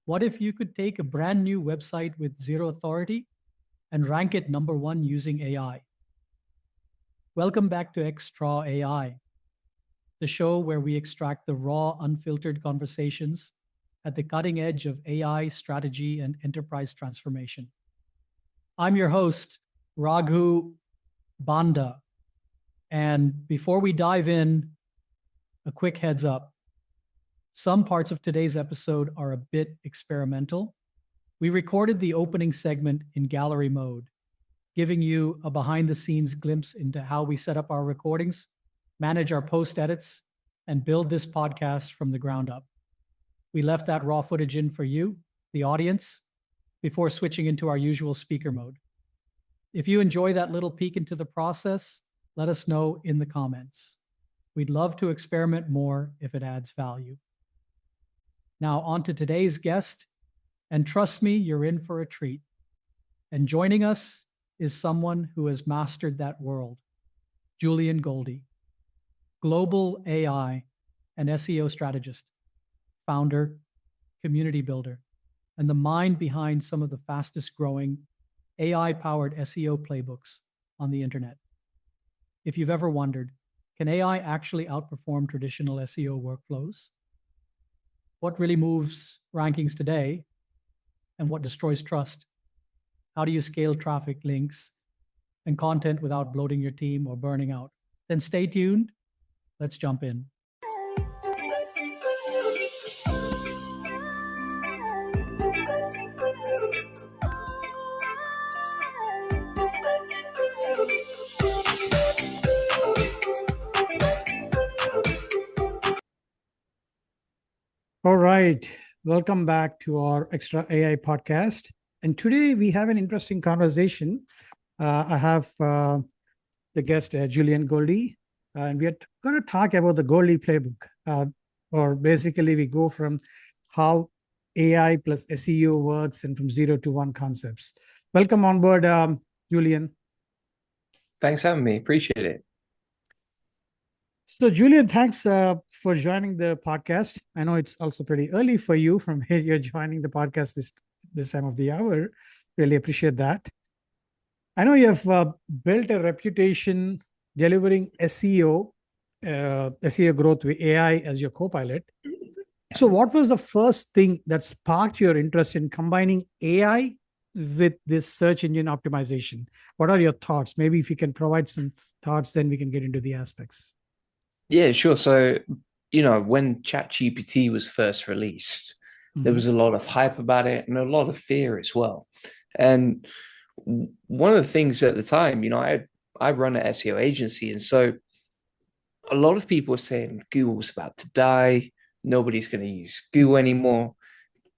What if you could take a brand new website with zero authority and rank it number one using AI? Welcome back to XTraw AI, the show where we extract the raw, unfiltered conversations at the cutting edge of AI strategy and enterprise transformation. I'm your host, Raghu Banda. And before we dive in, a quick heads up. Some parts of today's episode are a bit experimental. We recorded the opening segment in gallery mode, giving you a behind the scenes glimpse into how we set up our recordings, manage our post edits, and build this podcast from the ground up. We left that raw footage in for you, the audience, before switching into our usual speaker mode. If you enjoy that little peek into the process, let us know in the comments. We'd love to experiment more if it adds value. Now, on to today's guest, and trust me, you're in for a treat. And joining us is someone who has mastered that world, Julian Goldie, global AI and SEO strategist, founder, community builder, and the mind behind some of the fastest growing AI-powered SEO playbooks on the internet. If you've ever wondered, can AI actually outperform traditional SEO workflows? What really moves rankings today and what destroys trust? How do you scale traffic, links, and content without bloating your team or burning out? Then stay tuned. Let's jump in. All right. Welcome back to our XTraw AI podcast. And today we have an interesting conversation. I have the guest, Julian Goldie, and we are going to talk about the Goldie Playbook. Or basically, we go from how AI plus SEO works and from 0 to 1 concepts. Welcome on board, Julian. Thanks for having me. Appreciate it. So, Julian, thanks for joining the podcast. I know it's also pretty early for you from here. You're joining the podcast this time of the hour. Really appreciate that. I know you have built a reputation delivering SEO growth with AI as your co-pilot. So, what was the first thing that sparked your interest in combining AI with this search engine optimization? What are your thoughts? Maybe if you can provide some thoughts, then we can get into the aspects. Yeah, sure. So, when ChatGPT was first released, there was a lot of hype about it and a lot of fear as well. And one of the things at the time, I run an SEO agency. And so a lot of people were saying Google's about to die. Nobody's going to use Google anymore.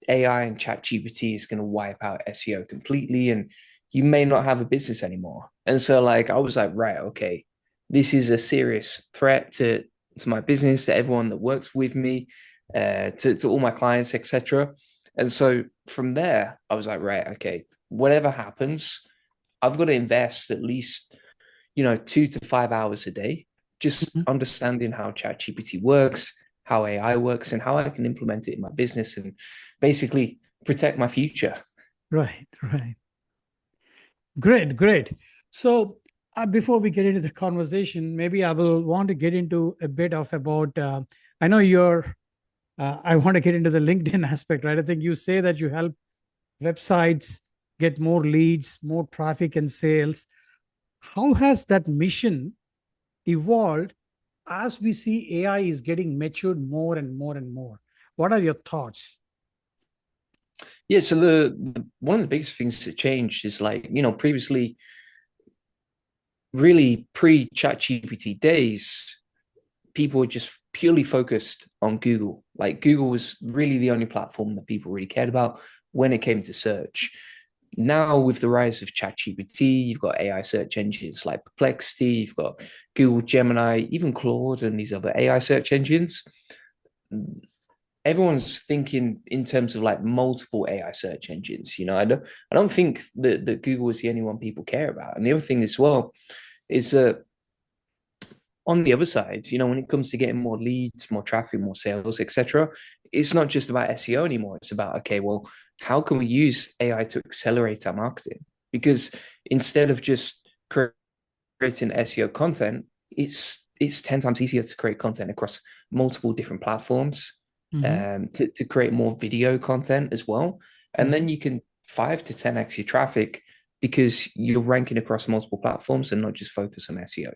AI and ChatGPT is going to wipe out SEO completely. And you may not have a business anymore. And so I was like, right, okay. This is a serious threat to my business, to everyone that works with me, to all my clients, etc. And so from there, I was like, right, okay, whatever happens, I've got to invest at least, 2 to 5 hours a day, just understanding how ChatGPT works, how AI works, and how I can implement it in my business and basically protect my future. Right. Great. So, before we get into the conversation, maybe I will want to get into a bit of about, I know I want to get into the LinkedIn aspect, right? I think you say that you help websites get more leads, more traffic and sales. How has that mission evolved as we see AI is getting matured more and more and more? What are your thoughts? Yeah, so one of the biggest things that changed is previously, really pre-ChatGPT days, people were just purely focused on Google. Google was really the only platform that people really cared about when it came to search. Now, with the rise of ChatGPT, you've got AI search engines like Perplexity, you've got Google Gemini, even Claude, and these other AI search engines. Everyone's thinking in terms of multiple AI search engines. I don't think that Google is the only one people care about. And the other thing as well is that on the other side, when it comes to getting more leads, more traffic, more sales, etc., it's not just about SEO anymore. It's about, okay, well, how can we use AI to accelerate our marketing? Because instead of just creating SEO content, it's 10 times easier to create content across multiple different platforms, to create more video content as well. And then you can 5 to 10x your traffic because you're ranking across multiple platforms and not just focus on SEO.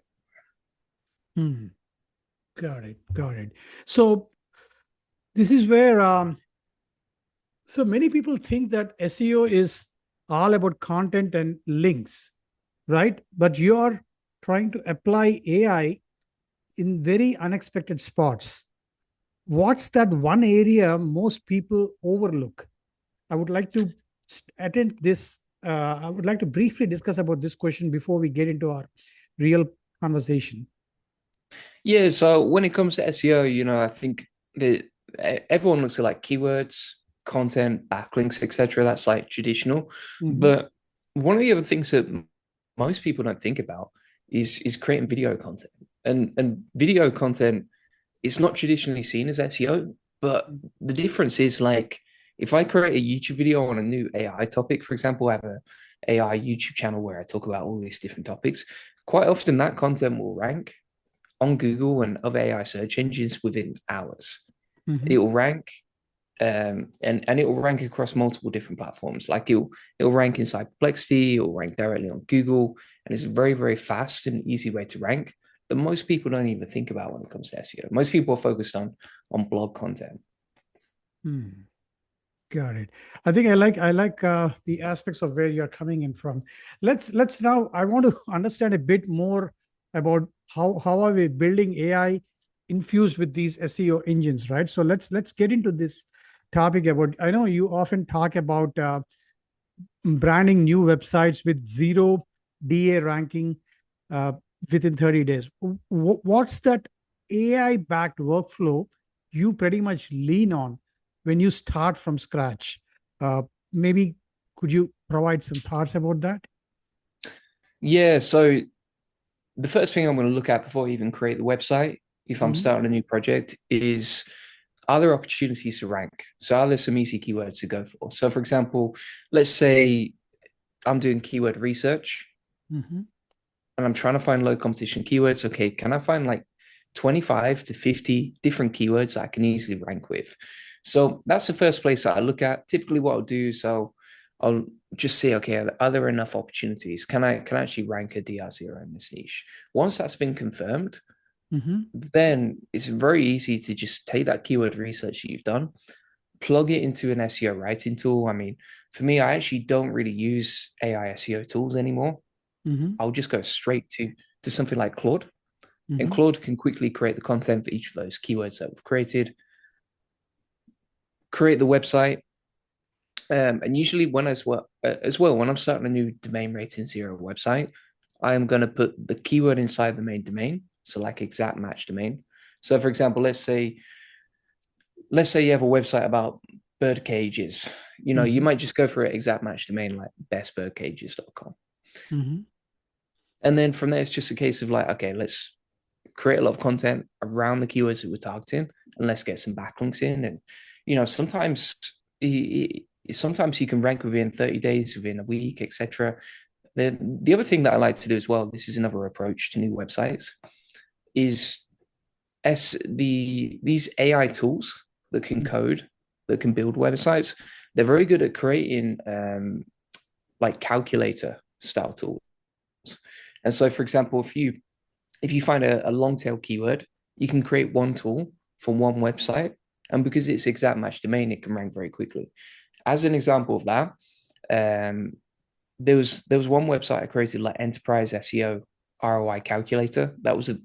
Got it. So this is where so many people think that SEO is all about content and links, right? But you're trying to apply AI in very unexpected spots. What's that one area most people overlook? I would like to attend this. I would like to briefly discuss about this question before we get into our real conversation. Yeah, so when it comes to SEO, I think that everyone looks at like keywords, content, backlinks, etc. That's like traditional. But one of the other things that most people don't think about is creating video content. And video content is not traditionally seen as SEO, but the difference is, like, if I create a YouTube video on a new AI topic, for example, I have a AI YouTube channel where I talk about all these different topics. Quite often that content will rank on Google and other AI search engines within hours. It will rank, and it will rank across multiple different platforms. Like it'll rank inside Perplexity, it'll rank directly on Google, and it's a very, very fast and easy way to rank that most people don't even think about when it comes to SEO. Most people are focused on blog content. Got it. I think I like the aspects of where you're coming in from. Let's now, I want to understand a bit more about how are we building AI infused with these SEO engines, right? So let's get into this topic about. I know you often talk about branding new websites with 0 DA ranking within 30 days. What's that AI-backed workflow you pretty much lean on when you start from scratch? Maybe could you provide some thoughts about that? Yeah, so the first thing I'm going to look at before I even create the website, if I'm starting a new project, is, are there opportunities to rank? So are there some easy keywords to go for? So for example, let's say I'm doing keyword research and I'm trying to find low competition keywords. Okay, can I find like 25 to 50 different keywords I can easily rank with? So that's the first place that I look at. Typically what I'll do, so I'll just see, okay, are there enough opportunities? Can I actually rank a DR0 in this niche? Once that's been confirmed, then it's very easy to just take that keyword research that you've done, plug it into an SEO writing tool. I mean, for me, I actually don't really use AI SEO tools anymore. I'll just go straight to something like Claude. And Claude can quickly create the content for each of those keywords that we've created, create the website. And usually when when I'm starting a new domain rating 0 website, I am going to put the keyword inside the main domain. So like exact match domain. So for example, let's say you have a website about bird cages. You might just go for an exact match domain like bestbirdcages.com. And then from there, it's just a case of like, okay, let's create a lot of content around the keywords that we're targeting, and let's get some backlinks in. And sometimes you can rank within 30 days, within a week, etc. The other thing that I like to do as well, this is another approach to new websites, is these AI tools that can code, that can build websites. They're very good at creating like calculator style tools. And so, for example, if you find a long tail keyword, you can create one tool for one website, and because it's exact match domain, it can rank very quickly. As an example of that, there was one website I created, like Enterprise SEO ROI Calculator. That was a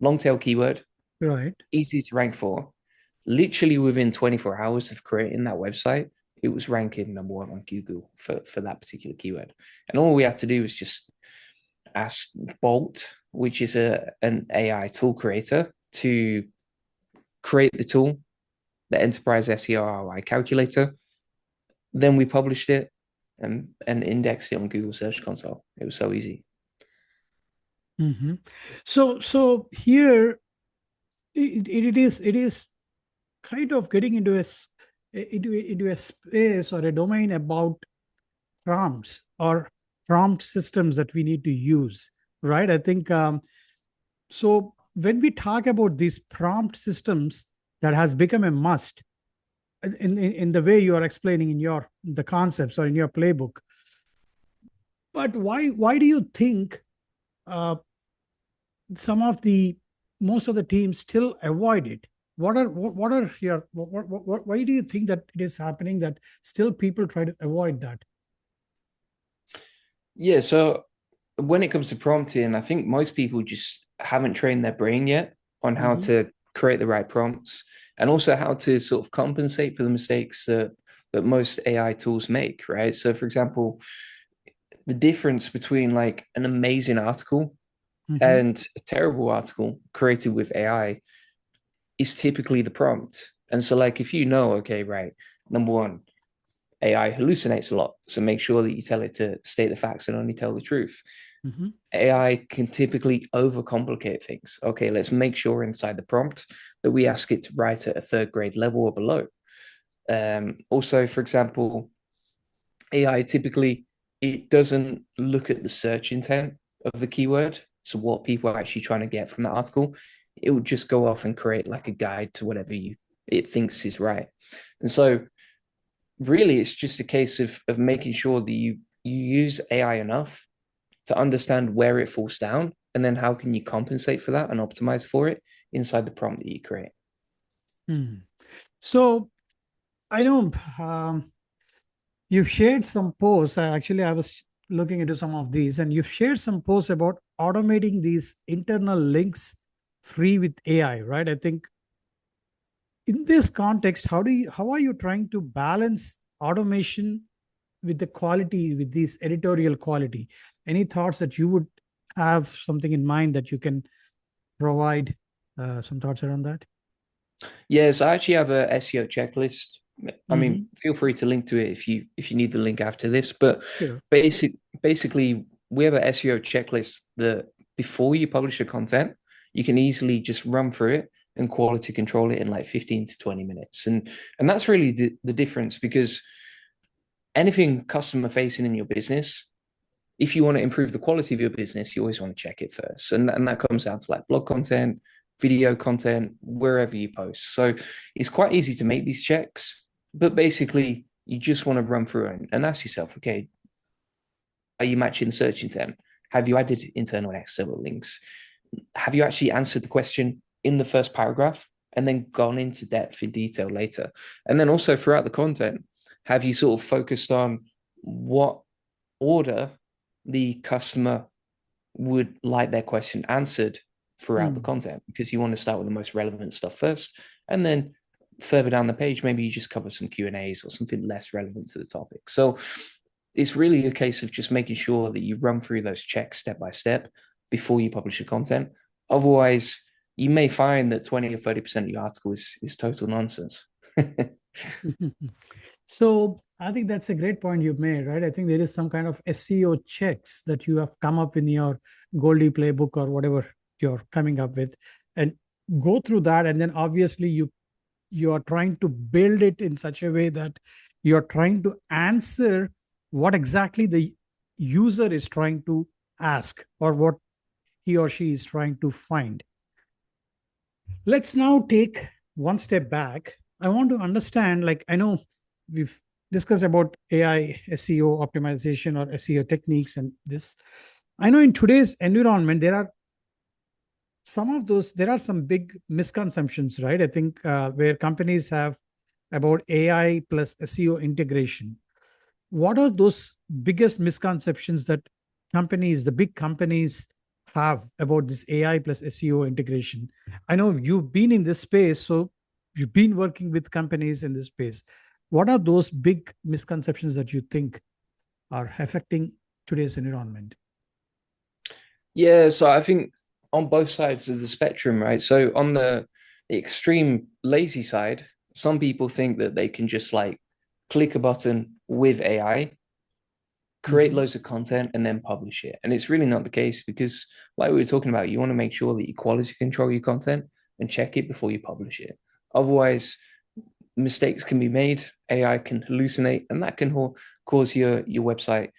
long tail keyword, right? Easy to rank for. Literally within 24 hours of creating that website, it was ranking #1 on Google for that particular keyword. And all we had to do was just ask Bolt, which is an AI tool creator, to create the tool, the Enterprise SEO ROI Calculator. Then we published it and indexed it on Google Search Console. It was so easy. So here it is kind of getting into a space or a domain about prompts or prompt systems that we need to use, right? I think so. When we talk about these prompt systems, that has become a must in the way you are explaining in the concepts or in your playbook. But why do you think uh, most of the teams still avoid it? Why do you think that it is happening that still people try to avoid that? Yeah, so when it comes to prompting, I think most people just haven't trained their brain yet on how to create the right prompts, and also how to sort of compensate for the mistakes that most AI tools make, right? So for example, the difference between like an amazing article and a terrible article created with AI is typically the prompt. And so like if you know, okay, right, number one, AI hallucinates a lot. So make sure that you tell it to state the facts and only tell the truth. AI can typically overcomplicate things. Okay, let's make sure inside the prompt that we ask it to write at a third grade level or below. Also, for example, AI typically, it doesn't look at the search intent of the keyword. So what people are actually trying to get from the article, it would just go off and create like a guide to whatever it thinks is right. And so really it's just a case of making sure that you use AI enough to understand where it falls down, and then how can you compensate for that and optimize for it inside the prompt that you create. So I know you've shared some posts. I was looking into some of these, and you've shared some posts about automating these internal links free with AI, right? I think in this context, how are you trying to balance automation with the quality, with this editorial quality? Any thoughts that you would have something in mind that you can provide some thoughts around that? Yes, I actually have a SEO checklist. I mean, feel free to link to it if you need the link after this. But Sure. basically, we have a SEO checklist that before you publish your content, you can easily just run through it and quality control it in like 15 to 20 minutes. And that's really the difference, because anything customer facing in your business, if you want to improve the quality of your business, you always want to check it first. And that comes down to like blog content, video content, wherever you post. So it's quite easy to make these checks, but basically you just want to run through and ask yourself, okay, are you matching the search intent? Have you added internal and external links? Have you actually answered the question in the first paragraph and then gone into depth in detail later? And then also throughout the content, have you sort of focused on what order the customer would like their question answered throughout the content? Because you want to start with the most relevant stuff first, and then further down the page, maybe you just cover some Q&As or something less relevant to the topic. So it's really a case of just making sure that you run through those checks step by step before you publish your content. Otherwise, you may find that 20 or 30% of your article is total nonsense. So I think that's a great point you've made, right? I think there is some kind of SEO checks that you have come up in your Goldie Playbook or whatever you're coming up with, and go through that. And then obviously you are trying to build it in such a way that you're trying to answer what exactly the user is trying to ask or what he or she is trying to find. Let's now take one step back. I want to understand, like, I know we've discussed about AI SEO optimization or SEO techniques and this. I know in today's environment, there are some big misconceptions, right? I think where companies have about AI plus SEO integration. What are those biggest misconceptions that the big companies have about this AI plus SEO integration? I know you've been in this space, so you've been working with companies in this space. What are those big misconceptions that you think are affecting today's environment? Yeah, so I think on both sides of the spectrum, right? So on the extreme lazy side, some people think that they can just like click a button with AI, create loads of content, and then publish it. And it's really not the case, because like we were talking about, you want to make sure that you quality control your content and check it before you publish it. Otherwise, mistakes can be made, AI can hallucinate, and that can cause your website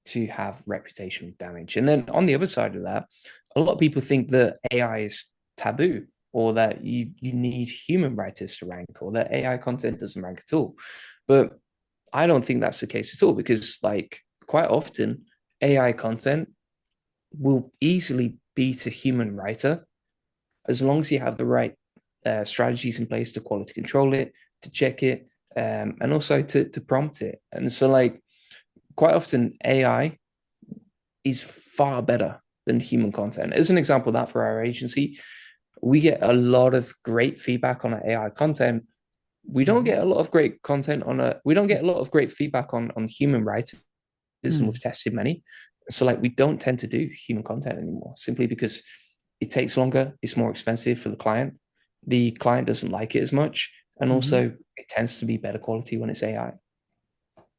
to have reputational damage. And then on the other side of that, a lot of people think that AI is taboo, or that you need human writers to rank, or that AI content doesn't rank at all. But I don't think that's the case at all, because like quite often AI content will easily beat a human writer as long as you have the right strategies in place to quality control it, to check it, and also to prompt it. And so like quite often AI is far better than human content. As an example of that, for our agency, we get a lot of great feedback on our AI content. We don't get a lot of great content we don't get a lot of great feedback on human writers, and we've tested many. So like we don't tend to do human content anymore, simply because it takes longer, it's more expensive for the client doesn't like it as much, and also it tends to be better quality when it's AI.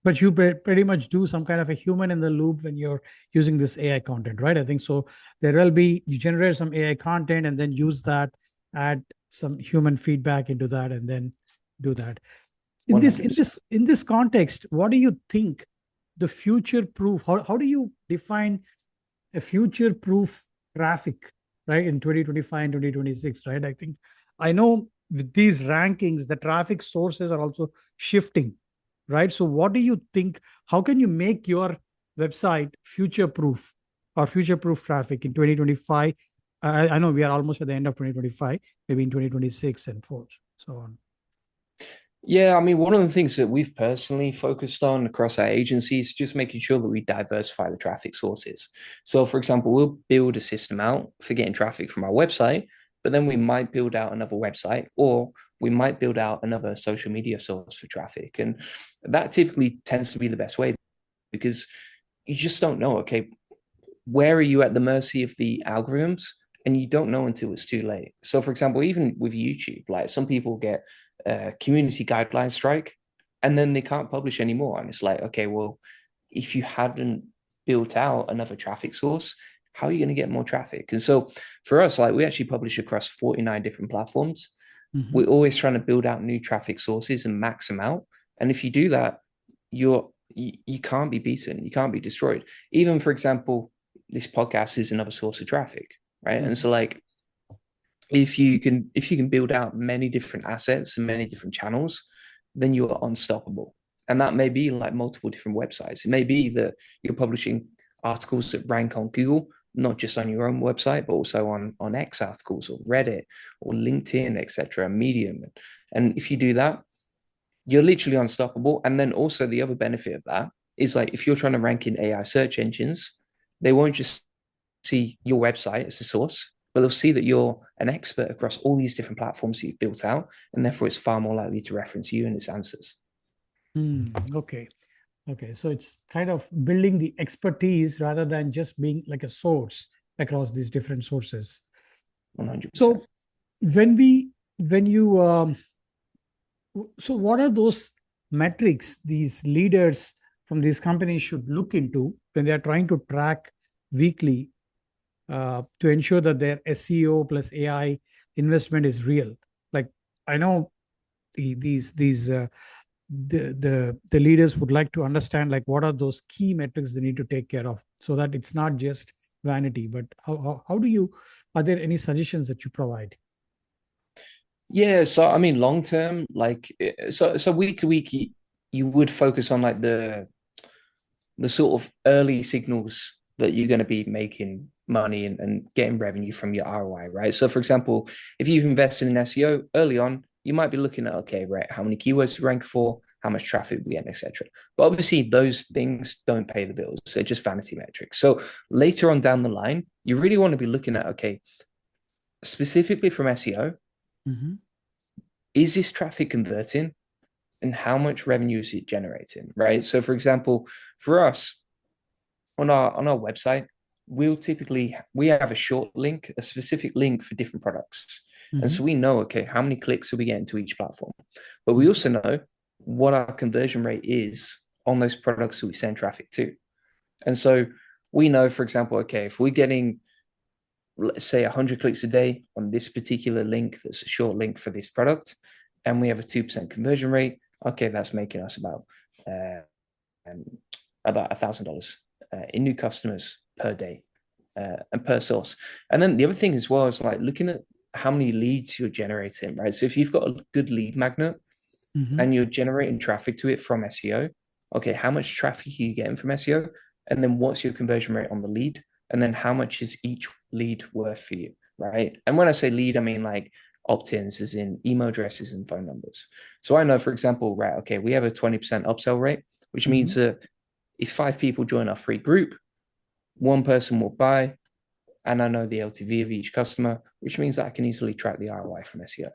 But you pretty much do some kind of a human in the loop when you're using this AI content, right? I think so. There will be, you generate some AI content and then use that, add some human feedback into that, and then do that. In 100%. this context, what do you think the future proof? How do you define a future proof traffic, right? In 2025 and 2026, right? I know with these rankings, the traffic sources are also shifting, right? So what do you think? How can you make your website future proof or future proof traffic in 2025? I know we are almost at the end of 2025, maybe in 2026 and forth, so on. Yeah, I mean, one of the things that we've personally focused on across our agency is just making sure that we diversify the traffic sources. So, for example, we'll build a system out for getting traffic from our website, but then we might build out another website, or we might build out another social media source for traffic. And that typically tends to be the best way, because you just don't know, okay, where are you at the mercy of the algorithms? And you don't know until it's too late. So, for example, even with YouTube, like some people get community guideline strike, and then they can't publish anymore. And it's like, okay, well, if you hadn't built out another traffic source, how are you going to get more traffic? And so for us, like we actually publish across 49 different platforms. We're always trying to build out new traffic sources and max them out. And if you do that, you can't be beaten, you can't be destroyed. Even, for example, this podcast is another source of traffic, right? And so like if you can build out many different assets and many different channels, then you're unstoppable. And that may be like multiple different websites. It may be that you're publishing articles that rank on Google, not just on your own website, but also on X articles or Reddit or LinkedIn, etc., Medium. And if you do that, you're literally unstoppable. And then also the other benefit of that is, like, if you're trying to rank in AI search engines, they won't just see your website as a source, but they'll see that you're an expert across all these different platforms that you've built out, and therefore it's far more likely to reference you and its answers. Okay. So it's kind of building the expertise rather than just being like a source across these different sources. 100%. So so what are those metrics these leaders from these companies should look into when they are trying to track weekly to ensure that their SEO plus AI investment is real? Like, I know the leaders would like to understand, like, what are those key metrics they need to take care of, so that it's not just vanity. But are there any suggestions that you provide? Yeah, so I mean, long term, like, so week to week, you would focus on like the sort of early signals that you're going to be making money and getting revenue from your ROI, right? So, for example, if you've invested in SEO early on, you might be looking at, okay, right, how many keywords to rank for, how much traffic we get, etc. But obviously, those things don't pay the bills; they're just vanity metrics. So later on down the line, you really want to be looking at, okay, specifically from SEO, is this traffic converting, and how much revenue is it generating, right? So, for example, for us on our website, we have a short link, a specific link for different products. And so we know, okay, how many clicks are we getting to each platform? But we also know what our conversion rate is on those products that we send traffic to. And so we know, for example, okay, if we're getting, let's say, 100 clicks a day on this particular link, that's a short link for this product, and we have a 2% conversion rate, okay, that's making us about $1,000 in new customers per day and per source. And then the other thing as well is like looking at how many leads you're generating, right? So if you've got a good lead magnet and you're generating traffic to it from SEO, okay, how much traffic are you getting from SEO? And then what's your conversion rate on the lead? And then how much is each lead worth for you, right? And when I say lead, I mean like opt-ins, as in email addresses and phone numbers. So I know, for example, right, okay, we have a 20% upsell rate, which means that if 5 people join our free group, 1 person will buy, and I know the LTV of each customer, which means that I can easily track the ROI from SEO.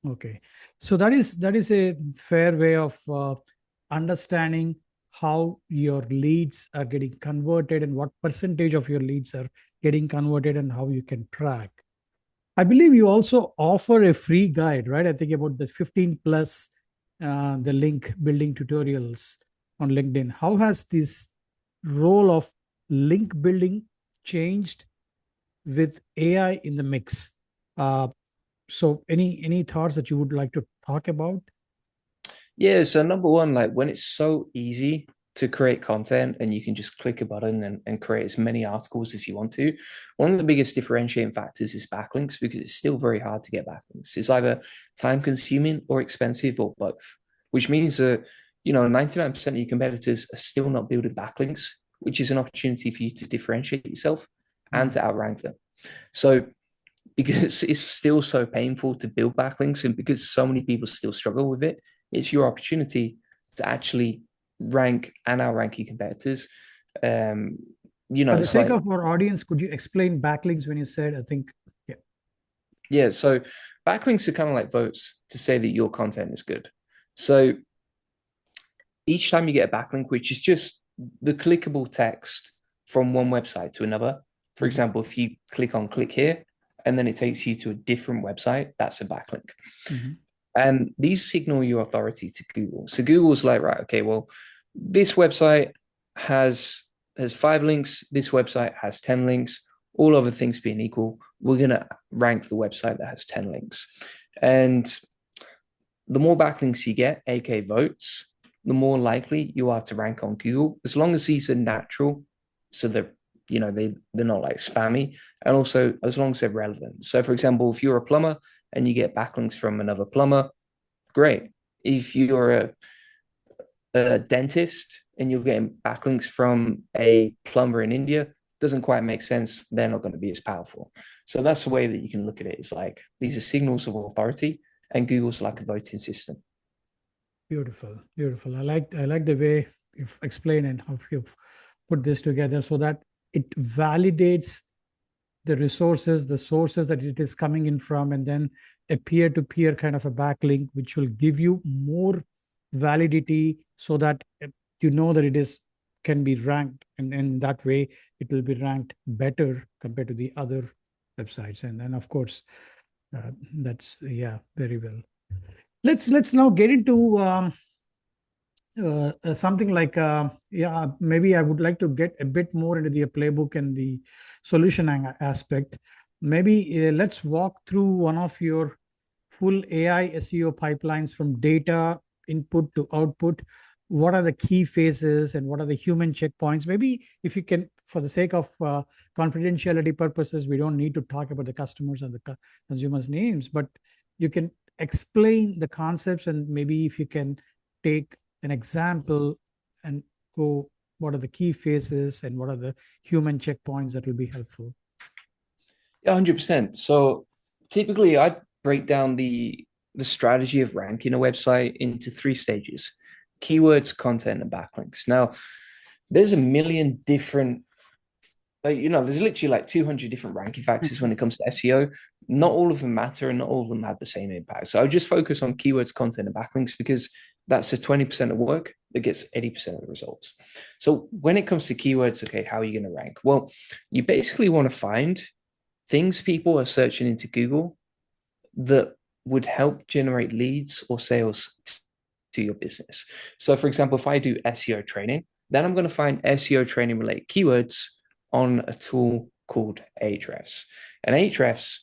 Okay, so that is a fair way of understanding how your leads are getting converted and what percentage of your leads are getting converted and how you can track. I believe you also offer a free guide, right? I think about the 15 plus the link building tutorials on LinkedIn. How has this role of link building changed with AI in the mix? So any thoughts that you would like to talk about? Yeah, so number one, like when it's so easy to create content and you can just click a button and create as many articles as you want to, one of the biggest differentiating factors is backlinks, because it's still very hard to get backlinks. It's either time consuming or expensive or both, which means that, 99% of your competitors are still not building backlinks, which is an opportunity for you to differentiate yourself and to outrank them. So because it's still so painful to build backlinks and because so many people still struggle with it, it's your opportunity to actually rank and outrank your competitors. For the sake of our audience, could you explain backlinks when you said, I think, yeah. Yeah, so backlinks are kind of like votes to say that your content is good. So each time you get a backlink, which is just the clickable text from one website to another, for example, if you click here, and then it takes you to a different website, that's a backlink. And these signal your authority to Google. So Google's like, right, okay, well, this website has 5 links, this website has 10 links, all other things being equal, we're going to rank the website that has 10 links. And the more backlinks you get, aka votes, the more likely you are to rank on Google, as long as these are natural, so they're not like spammy, and also as long as they're relevant. So for example, if you're a plumber and you get backlinks from another plumber, great. If you're a dentist and you're getting backlinks from a plumber in India, doesn't quite make sense. They're not going to be as powerful. So that's the way that you can look at it. It's like these are signals of authority, and Google's like a voting system. Beautiful. I like the way you've explained and how you've put this together so that it validates the sources that it is coming in from, and then a peer-to-peer kind of a backlink, which will give you more validity so that you know that it can be ranked, and in that way it will be ranked better compared to the other websites. And then of course that's very well. Let's now get into something like maybe I would like to get a bit more into the playbook and the solution aspect. Maybe let's walk through one of your full AI SEO pipelines from data input to output. What are the key phases and what are the human checkpoints? Maybe if you can, for the sake of confidentiality purposes, we don't need to talk about the customers and the consumers' names, but you can explain the concepts, and maybe if you can take an example and go, what are the key phases and what are the human checkpoints, that will be helpful. 100%. So typically I break down the strategy of ranking a website into 3 stages: keywords, content, and backlinks. Now, there's a million different, there's literally like 200 different ranking factors when it comes to SEO. Not all of them matter and not all of them have the same impact. So I would just focus on keywords, content, and backlinks because that's the 20% of work that gets 80% of the results. So when it comes to keywords, okay, how are you going to rank? Well, you basically want to find things people are searching into Google that would help generate leads or sales to your business. So for example, if I do SEO training, then I'm going to find SEO training related keywords on a tool called Ahrefs. And Ahrefs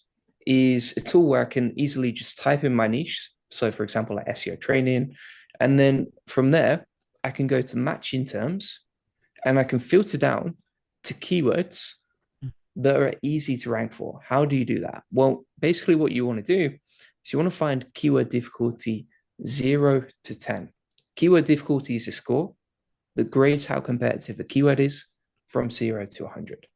is a tool where I can easily just type in my niche. So for example, like SEO training. And then from there, I can go to matching terms and I can filter down to keywords that are easy to rank for. How do you do that? Well, basically what you want to do is you want to find keyword difficulty 0 to 10. Keyword difficulty is a score that grades how competitive a keyword is from 0 to 100.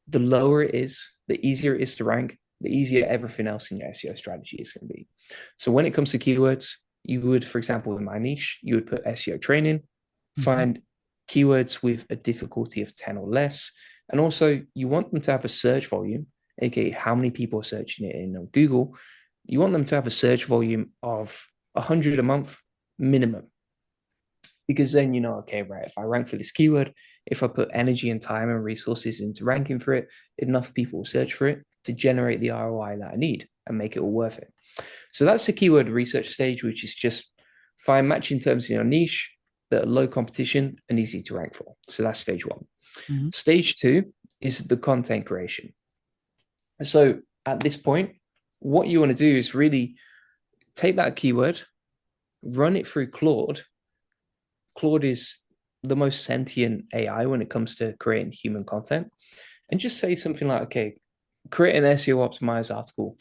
The lower it is, the easier it is to rank, the easier everything else in your SEO strategy is going to be. So when it comes to keywords, you would, for example, in my niche, you would put SEO training, find keywords with a difficulty of 10 or less. And also you want them to have a search volume, aka how many people are searching it in on Google. You want them to have a search volume of 100 a month minimum. Because then you know, okay, right, if I rank for this keyword, if I put energy and time and resources into ranking for it, enough people will search for it to generate the ROI that I need and make it all worth it. So that's the keyword research stage, which is just find matching terms in your niche that are low competition and easy to rank for. So that's stage one. Stage two is the content creation. So at this point, what you want to do is really take that keyword, run it through Claude. Claude is the most sentient AI when it comes to creating human content, and just say something like, okay, create an SEO optimized article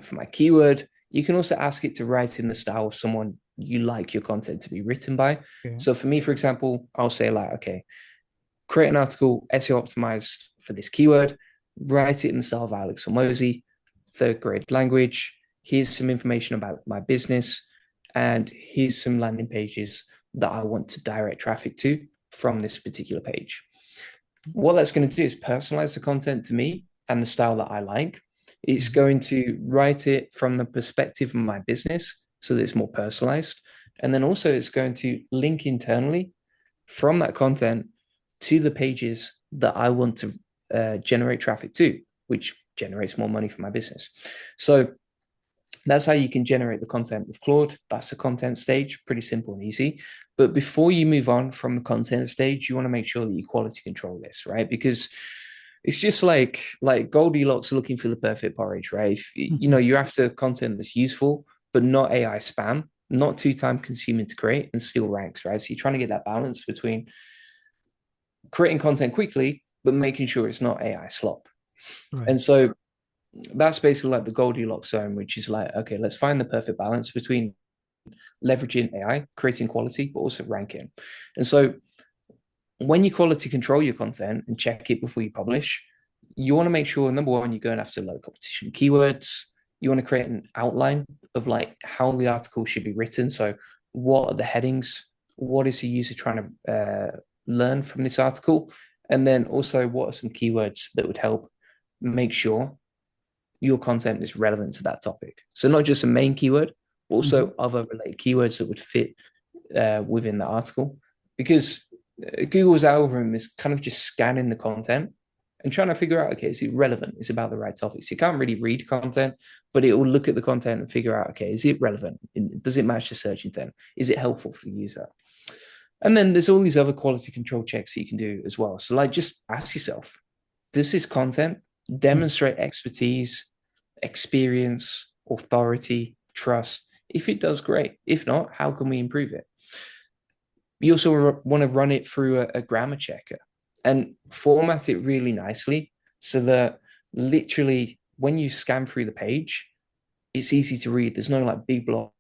for my keyword. You can also ask it to write in the style of someone you like your content to be written by. Okay. So for me, for example, I'll say like, okay, create an article, SEO optimized for this keyword, write it in the style of Alex Hormozi, third grade language. Here's some information about my business, and here's some landing pages that I want to direct traffic to from this particular page. What that's going to do is personalize the content to me and the style that I like. It's going to write it from the perspective of my business so that it's more personalized. And then also it's going to link internally from that content to the pages that I want to generate traffic to, which generates more money for my business. So that's how you can generate the content with Claude. That's the content stage, pretty simple and easy. But before you move on from the content stage, you want to make sure that you quality control this, right? Because it's just like Goldilocks looking for the perfect porridge, right? If, you know, you're after content that's useful, but not AI spam, not too time consuming to create and still ranks, right? So you're trying to get that balance between creating content quickly, but making sure it's not AI slop. Right. And so that's basically like the Goldilocks zone, which is like, okay, let's find the perfect balance between leveraging AI, creating quality, but also ranking. And so when you quality control your content and check it before you publish, you want to make sure, number one, you're going after low competition keywords. You want to create an outline of like how the article should be written. So what are the headings? What is the user trying to learn from this article? And then also what are some keywords that would help make sure your content is relevant to that topic. So not just a main keyword, but also other related keywords that would fit within the article. Because Google's algorithm is kind of just scanning the content and trying to figure out, okay, is it relevant? Is it about the right topics? You can't really read content, but it will look at the content and figure out, okay, is it relevant? Does it match the search intent? Is it helpful for the user? And then there's all these other quality control checks that you can do as well. So like, just ask yourself, does this content demonstrate expertise, experience, authority, trust? If it does, great. If not, how can we improve it? You also want to run it through a grammar checker and format it really nicely so that literally when you scan through the page, it's easy to read. There's no like big blocks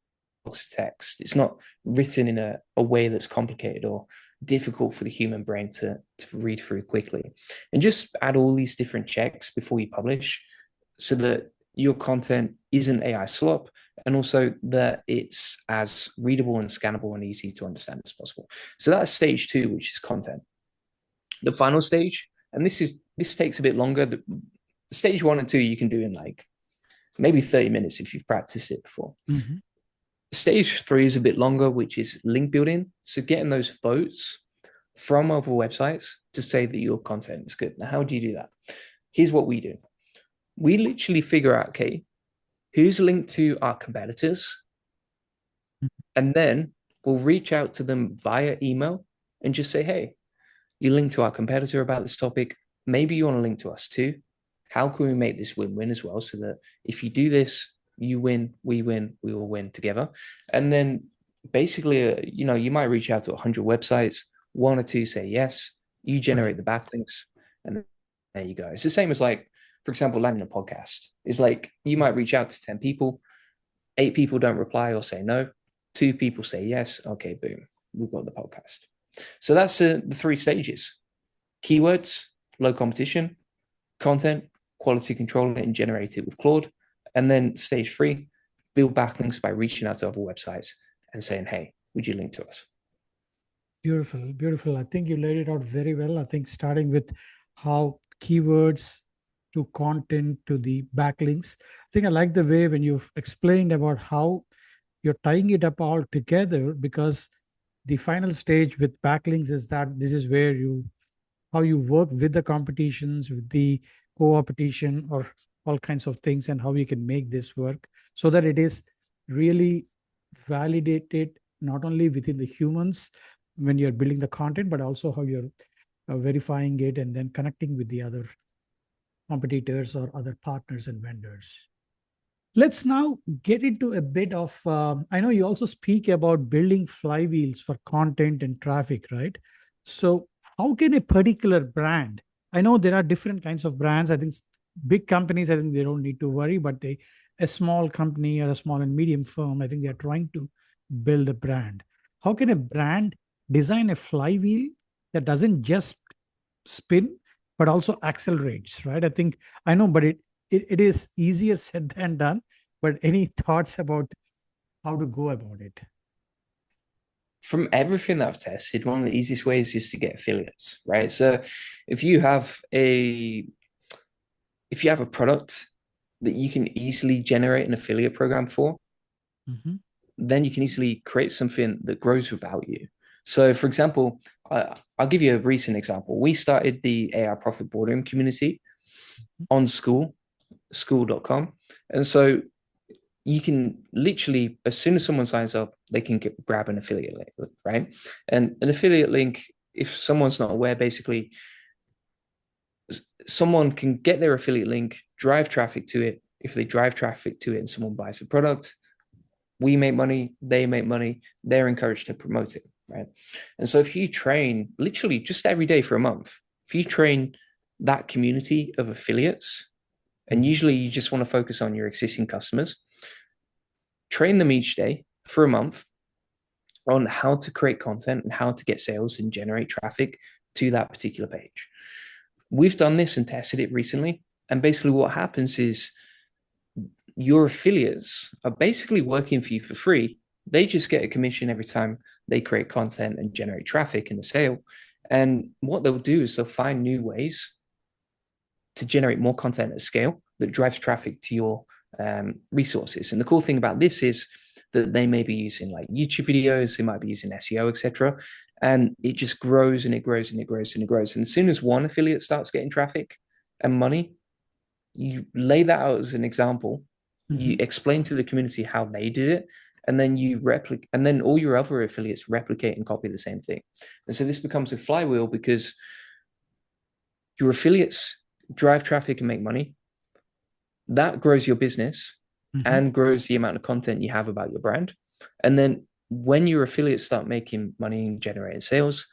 of text. It's not written in a way that's complicated or difficult for the human brain to read through quickly. And just add all these different checks before you publish so that your content isn't AI slop, and also that it's as readable and scannable and easy to understand as possible. So that's stage two, which is content. The final stage, and this takes a bit longer. The stage 1 and 2 you can do in like maybe 30 minutes if you've practiced it before. Stage 3 is a bit longer, which is link building. So getting those votes from other websites to say that your content is good. Now, how do you do that? Here's what we do. We literally figure out, okay, who's linked to our competitors, and then we'll reach out to them via email and just say, hey, you linked to our competitor about this topic. Maybe you want to link to us too. how can we make this win-win as well, so that if you do this, you win, we all win together. And then basically, you might reach out to 100 websites, 1 or 2 say yes, you generate the backlinks, and there you go. It's the same as, like, for example, landing a podcast. It's like you might reach out to 10 people, 8 people don't reply or say no, 2 people say yes. Okay, boom, we've got the podcast. So that's the 3 stages: keywords, low competition; content, quality control it and generate it with Claude; and then stage 3, build backlinks by reaching out to other websites and saying, hey, would you link to us? Beautiful, beautiful. I think you laid it out very well. I think starting with how keywords to content to the backlinks. I think I like the way when you've explained about how you're tying it up all together, because the final stage with backlinks is that this is where how you work with the competitions, with the co-opetition, or all kinds of things, and how you can make this work so that it is really validated not only within the humans when you're building the content, but also how you're verifying it and then connecting with the other competitors or other partners and vendors. Let's now get into a bit of, I know you also speak about building flywheels for content and traffic, right? So how can a particular brand, I know there are different kinds of brands. I think big companies, I think they don't need to worry, but a small company or a small and medium firm, I think they're trying to build a brand. How can a brand design a flywheel that doesn't just spin, but also accelerates, right? I know, but it is easier said than done. But any thoughts about how to go about it? From everything that I've tested, one of the easiest ways is to get affiliates, right? So if you have a product that you can easily generate an affiliate program for, then you can easily create something that grows without you. So, for example, I'll give you a recent example. We started the AI Profit Boardroom community on school.com. And so you can literally, as soon as someone signs up, they can grab an affiliate link, right? And an affiliate link, if someone's not aware, basically, someone can get their affiliate link, drive traffic to it. If they drive traffic to it and someone buys a product, we make money, they make money, they're encouraged to promote it, right? And so if you train literally just every day for a month, if you train that community of affiliates, and usually you just want to focus on your existing customers, train them each day for a month on how to create content and how to get sales and generate traffic to that particular page. We've done this and tested it recently. And basically what happens is your affiliates are basically working for you for free. They just get a commission every time they create content and generate traffic in a sale. And what they'll do is they'll find new ways to generate more content at scale that drives traffic to your resources. And the cool thing about this is that they may be using like YouTube videos, they might be using SEO, etc. And it just grows and it grows and it grows and it grows. And as soon as one affiliate starts getting traffic and money, you lay that out as an example. You explain to the community how they did it, and then you replicate, and then all your other affiliates replicate and copy the same thing. And so this becomes a flywheel because your affiliates drive traffic and make money. That grows your business and grows the amount of content you have about your brand. And then when your affiliates start making money and generating sales,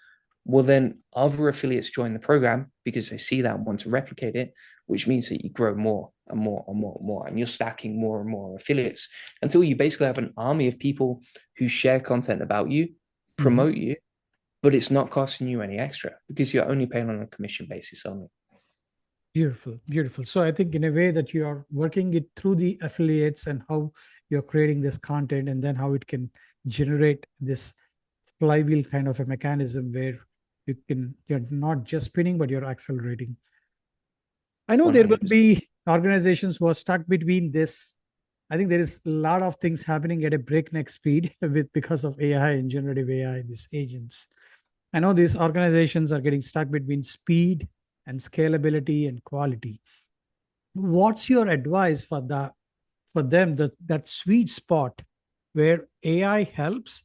well, then other affiliates join the program because they see that and want to replicate it, which means that you grow more and more and more and more, and you're stacking more and more affiliates until you basically have an army of people who share content about you, promote you, but it's not costing you any extra because you're only paying on a commission basis only. Beautiful, beautiful. So I think in a way that you are working it through the affiliates and how you're creating this content, and then how it can generate this flywheel kind of a mechanism where you're not just spinning, but you're accelerating. I know 100%. There will be organizations who are stuck between this. I think there is a lot of things happening at a breakneck speed because of AI and generative AI, these agents. I know these organizations are getting stuck between speed and scalability and quality. What's your advice for them, that sweet spot where AI helps,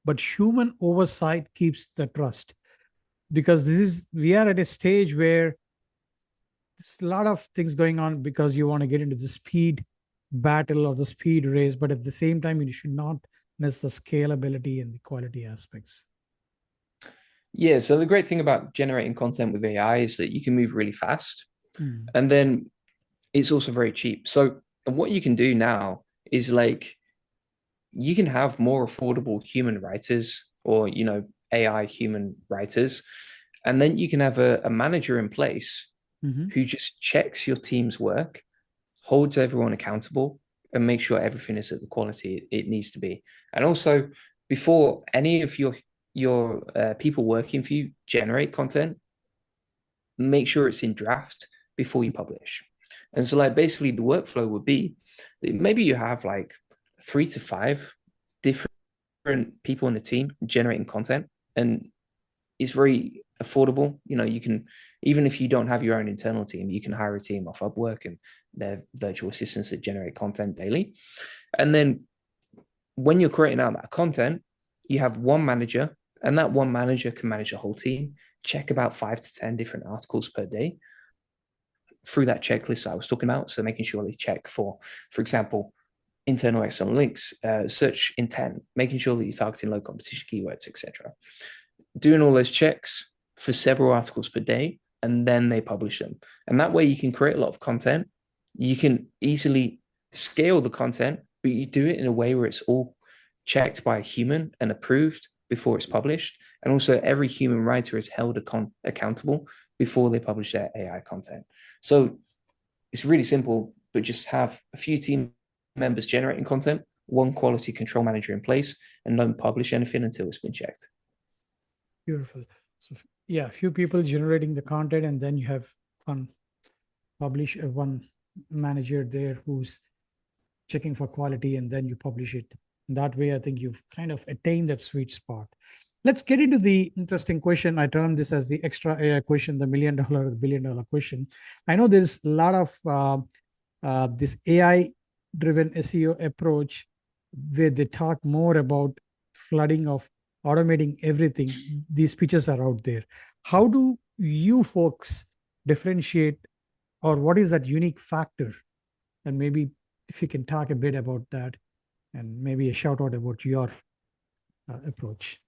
but human oversight keeps the trust? Because we are at a stage where there's a lot of things going on because you want to get into the speed battle or the speed race, but at the same time, you should not miss the scalability and the quality aspects. Yeah, so the great thing about generating content with AI is that you can move really fast, and then it's also very cheap. So what you can do now is like you can have more affordable human writers or AI human writers, and then you can have a manager in place who just checks your team's work, holds everyone accountable, and makes sure everything is at the quality it needs to be. And also, before any of your people working for you generate content, make sure it's in draft before you publish. And so like basically the workflow would be that maybe you have like 3 to 5 different people in the team generating content, and it's very affordable. You can, even if you don't have your own internal team, you can hire a team off Upwork and their virtual assistants that generate content daily. And then when you're creating out that content, you have one manager, and that one manager can manage the whole team, check about 5 to 10 different articles per day through that checklist I was talking about. So making sure they check for example, internal, external links, search intent, making sure that you're targeting low competition keywords, etc. Doing all those checks for several articles per day, and then they publish them. And that way you can create a lot of content. You can easily scale the content, but you do it in a way where it's all checked by a human and approved before it's published. And also every human writer is held accountable before they publish their AI content. So it's really simple, but just have a few team members generating content, one quality control manager in place, and don't publish anything until it's been checked. Beautiful. So yeah, few people generating the content, and then you have one manager there who's checking for quality, and then you publish it. And that way, I think you've kind of attained that sweet spot. Let's get into the interesting question. I term this as the XTraw AI question, the $1 million or the $1 billion question. I know there's a lot of this AI-driven SEO approach where they talk more about flooding of automating everything. These pitches are out there. How do you folks differentiate, or what is that unique factor? And maybe if you can talk a bit about that, and maybe a shout out about your approach.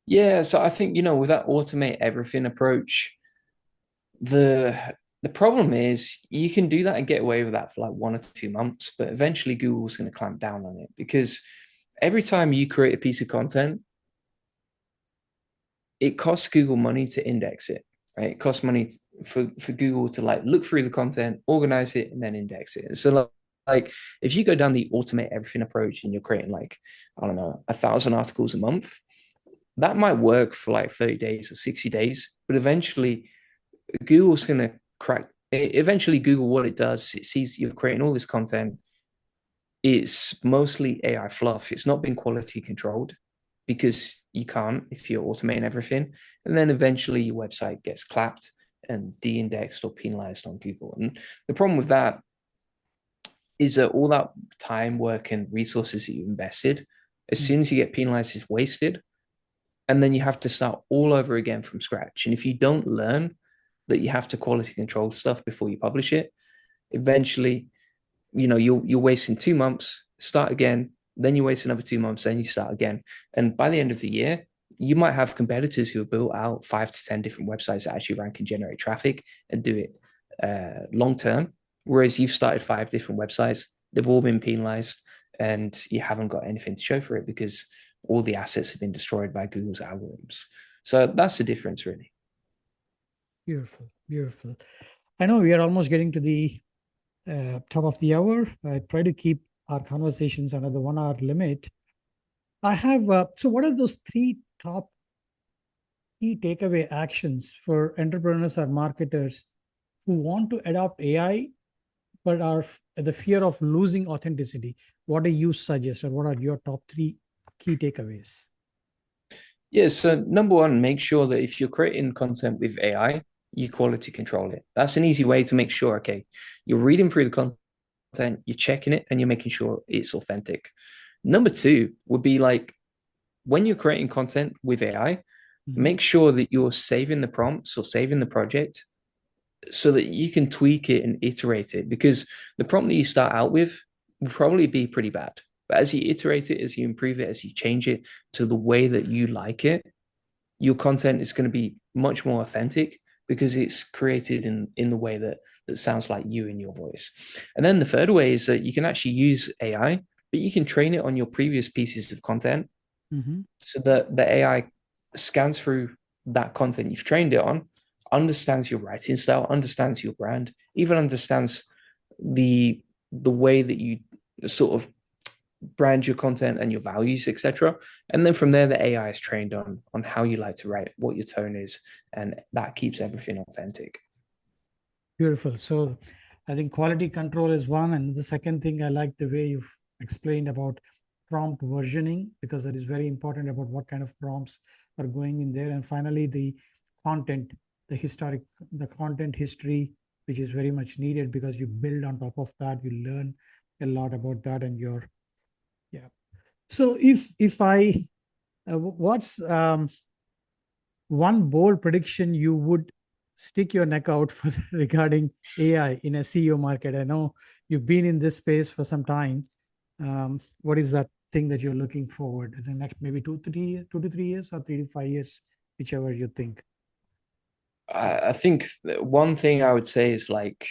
Yeah, so I think, with that automate everything approach, the problem is you can do that and get away with that for like 1 or 2 months, but eventually Google's going to clamp down on it, because every time you create a piece of content, it costs Google money to index it, right? It costs money for Google to like look through the content, organize it, and then index it. So like if you go down the automate everything approach and you're creating like, I don't know, 1,000 articles a month, that might work for like 30 days or 60 days, but eventually Google's going to crack. Eventually Google, what it does, it sees you're creating all this content. It's mostly AI fluff. It's not been quality controlled, because you can't if you're automating everything. And then eventually your website gets clapped and de-indexed or penalized on Google. And the problem with that is that all that time, work, and resources that you invested, as soon as you get penalized, is wasted. And then you have to start all over again from scratch. And if you don't learn that you have to quality control stuff before you publish it, eventually, you're wasting 2 months, start again, then you waste another 2 months, then you start again. And by the end of the year, you might have competitors who have built out 5 to 10 different websites that actually rank and generate traffic and do it long term. Whereas you've started 5 different websites, they've all been penalized, and you haven't got anything to show for it because all the assets have been destroyed by Google's algorithms. So that's the difference, really. Beautiful, beautiful. I know we are almost getting to the top of the hour. I try to keep our conversations under the 1 hour limit. I have, so what are those 3 top key takeaway actions for entrepreneurs or marketers who want to adopt AI, but are the fear of losing authenticity? What do you suggest, or what are your top 3 key takeaways? Yeah, so number one, make sure that if you're creating content with AI, you quality control it. That's an easy way to make sure, okay, you're reading through the content, you're checking it, and you're making sure it's authentic. Number 2 would be like, when you're creating content with AI, make sure that you're saving the prompts or saving the project so that you can tweak it and iterate it, because the prompt that you start out with will probably be pretty bad. But as you iterate it, as you improve it, as you change it to the way that you like it, your content is going to be much more authentic because it's created in the way that sounds like you and your voice. And then the third way is that you can actually use AI, but you can train it on your previous pieces of content, so that the AI scans through that content you've trained it on, understands your writing style, understands your brand, even understands the way that you sort of brand your content and your values, etc. And then from there, the AI is trained on how you like to write, what your tone is, and that keeps everything authentic. Beautiful. So I think quality control is one. And the second thing, I like the way you've explained about prompt versioning, because that is very important about what kind of prompts are going in there. And finally, the content, the content history, which is very much needed, because you build on top of that, you learn a lot about that, and yeah. So if I, what's one bold prediction you would stick your neck out for regarding AI in a SEO market? I know you've been in this space for some time. What is that thing that you're looking forward in the next maybe 2 to 3 years, or 3 to 5 years, whichever you think? I think one thing I would say is, like,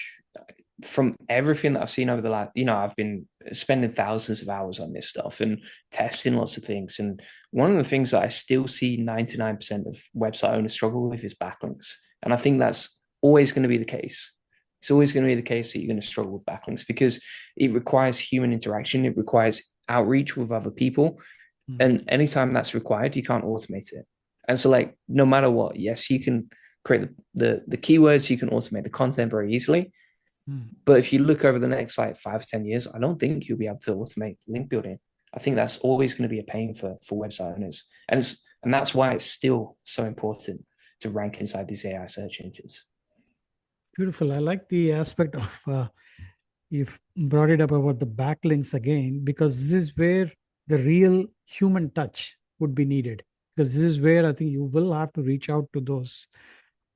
from everything that I've seen over the last, I've been spending thousands of hours on this stuff and testing lots of things. And one of the things that I still see 99% of website owners struggle with is backlinks. And I think that's always going to be the case. It's always going to be the case that you're going to struggle with backlinks, because it requires human interaction. It requires outreach with other people. And anytime that's required, you can't automate it. And so, like, no matter what, yes, you can create the keywords, you can automate the content very easily. But if you look over the next like 5 to 10 years, I don't think you'll be able to automate link building. I think that's always going to be a pain for website owners. And that's why it's still so important to rank inside these AI search engines. Beautiful. I like the aspect of you've brought it up about the backlinks again, because this is where the real human touch would be needed. Because this is where I think you will have to reach out to those.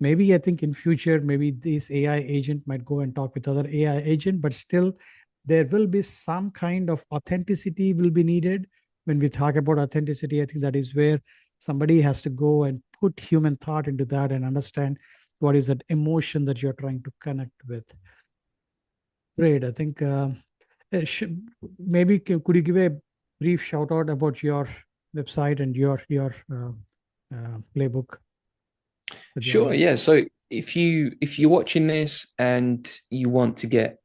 Maybe I think in future, maybe this AI agent might go and talk with other AI agent, but still there will be some kind of authenticity will be needed. When we talk about authenticity, I think that is where somebody has to go and put human thought into that and understand what is that emotion that you're trying to connect with. Great. I think maybe could you give a brief shout out about your website and your playbook? Sure. Yeah. So if you're watching this and you want to get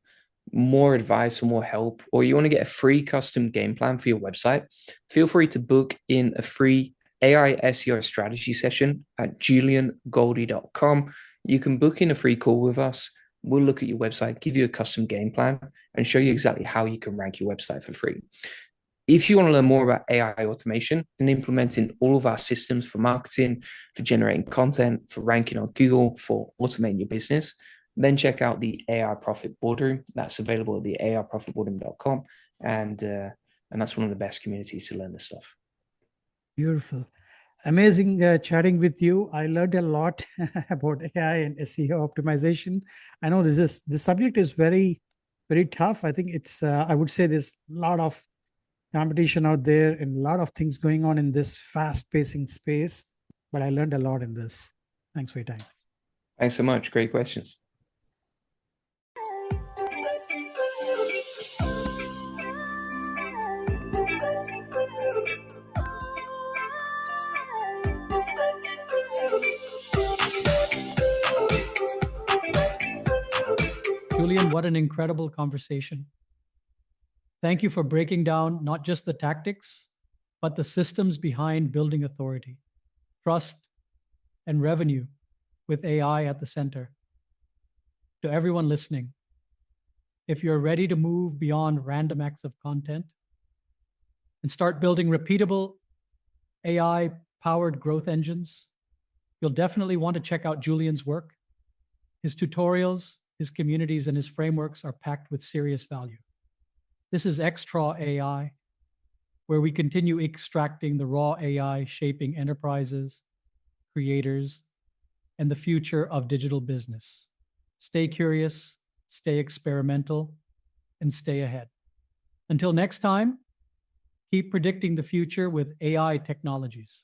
more advice or more help, or you want to get a free custom game plan for your website, feel free to book in a free AI SEO strategy session at juliangoldie.com. You can book in a free call with us. We'll look at your website, give you a custom game plan, and show you exactly how you can rank your website for free. If you want to learn more about AI automation and implementing all of our systems for marketing, for generating content, for ranking on Google, for automating your business, then check out the AI Profit Boardroom. That's available at the AIprofitboardroom.com. And that's one of the best communities to learn this stuff. Beautiful. Amazing chatting with you. I learned a lot about AI and SEO optimization. I know this subject is very, very tough. I think it's, I would say there's a lot of competition out there and a lot of things going on in this fast-pacing space, but I learned a lot in this. Thanks for your time. Thanks so much. Great questions. Julian, what an incredible conversation. Thank you for breaking down not just the tactics, but the systems behind building authority, trust, and revenue with AI at the center. To everyone listening, if you're ready to move beyond random acts of content and start building repeatable AI-powered growth engines, you'll definitely want to check out Julian's work. His tutorials, his communities, and his frameworks are packed with serious value. This is XTraw AI, where we continue extracting the raw AI shaping enterprises, creators, and the future of digital business. Stay curious, stay experimental, and stay ahead. Until next time, keep predicting the future with AI technologies.